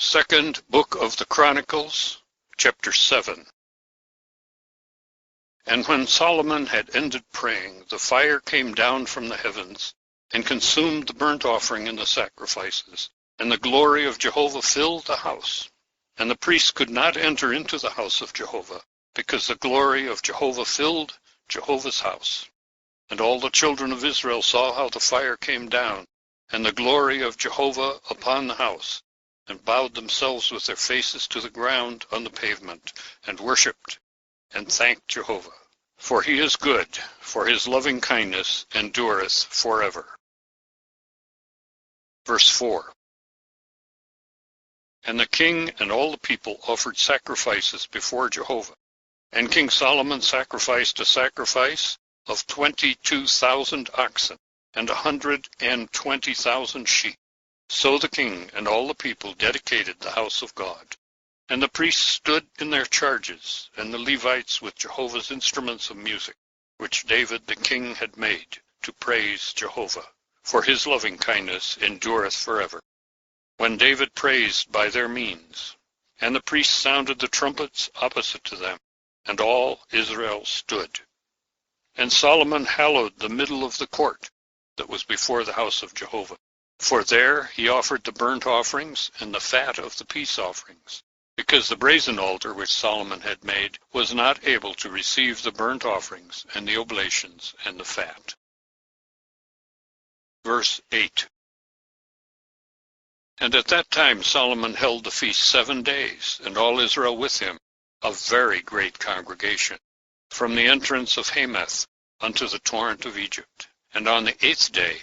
Second Book of the Chronicles, chapter 7. And when Solomon had ended praying, the fire came down from the heavens, and consumed the burnt offering and the sacrifices, and the glory of Jehovah filled the house. And the priests could not enter into the house of Jehovah, because the glory of Jehovah filled Jehovah's house. And all the children of Israel saw how the fire came down, and the glory of Jehovah upon the house, and bowed themselves with their faces to the ground on the pavement, and worshipped, and thanked Jehovah. For he is good, for his loving kindness endureth forever. Verse 4. And the king and all the people offered sacrifices before Jehovah. And King Solomon sacrificed a sacrifice of 22,000 oxen, and 120,000 sheep. So the king and all the people dedicated the house of God. And the priests stood in their charges, and the Levites with Jehovah's instruments of music, which David the king had made, to praise Jehovah, for his loving kindness endureth forever. When David praised by their means, and the priests sounded the trumpets opposite to them, and all Israel stood. And Solomon hallowed the middle of the court that was before the house of Jehovah. For there he offered the burnt offerings and the fat of the peace offerings, because the brazen altar which Solomon had made was not able to receive the burnt offerings and the oblations and the fat. Verse 8. And at that time Solomon held the feast 7 days, and all Israel with him, a very great congregation, from the entrance of Hamath unto the torrent of Egypt. And on the 8th day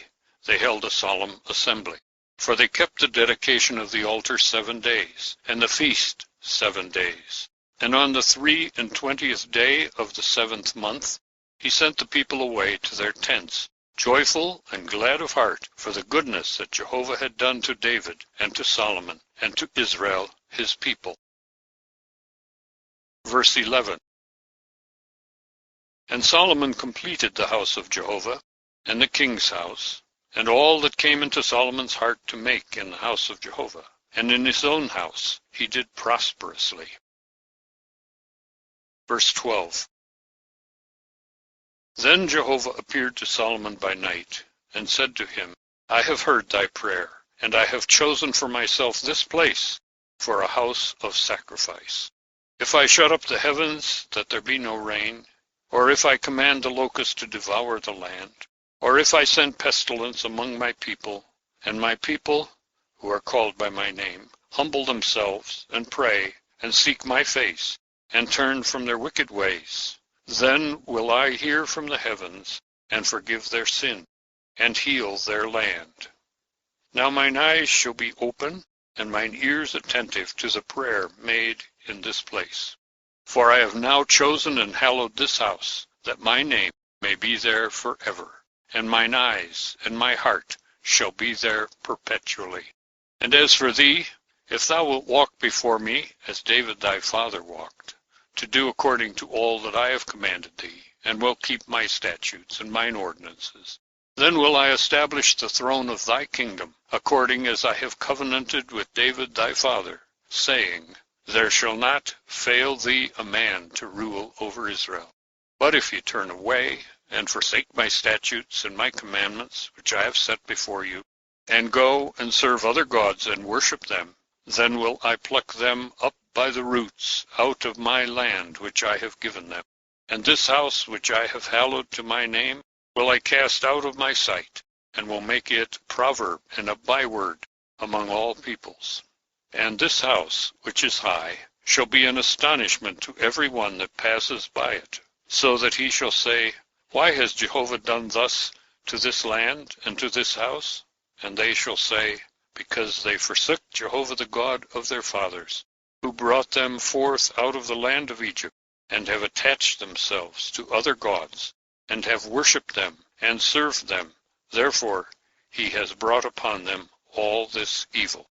they held a solemn assembly, for they kept the dedication of the altar 7 days, and the feast 7 days. And on the 23rd day of the 7th month he sent the people away to their tents, joyful and glad of heart, for the goodness that Jehovah had done to David and to Solomon and to Israel his people. Verse 11. And Solomon completed the house of Jehovah, and the king's house, and all that came into Solomon's heart to make in the house of Jehovah, and in his own house he did prosperously. Verse 12. Then Jehovah appeared to Solomon by night, and said to him, I have heard thy prayer, and I have chosen for myself this place for a house of sacrifice. If I shut up the heavens, that there be no rain, or if I command the locust to devour the land, or if I send pestilence among my people, and my people, who are called by my name, humble themselves, and pray, and seek my face, and turn from their wicked ways, then will I hear from the heavens, and forgive their sin, and heal their land. Now mine eyes shall be open, and mine ears attentive to the prayer made in this place. For I have now chosen and hallowed this house, that my name may be there forever. And mine eyes and my heart shall be there perpetually. And as for thee, if thou wilt walk before me, as David thy father walked, to do according to all that I have commanded thee, and wilt keep my statutes and mine ordinances, then will I establish the throne of thy kingdom, according as I have covenanted with David thy father, saying, There shall not fail thee a man to rule over Israel. But if ye turn away, and forsake my statutes and my commandments, which I have set before you, and go and serve other gods and worship them, then will I pluck them up by the roots out of my land which I have given them. And this house which I have hallowed to my name will I cast out of my sight, and will make it a proverb and a byword among all peoples. And this house, which is high, shall be an astonishment to every one that passes by it, so that he shall say, Why has Jehovah done thus to this land and to this house? And they shall say, Because they forsook Jehovah the God of their fathers, who brought them forth out of the land of Egypt, and have attached themselves to other gods, and have worshipped them, and served them. Therefore he has brought upon them all this evil.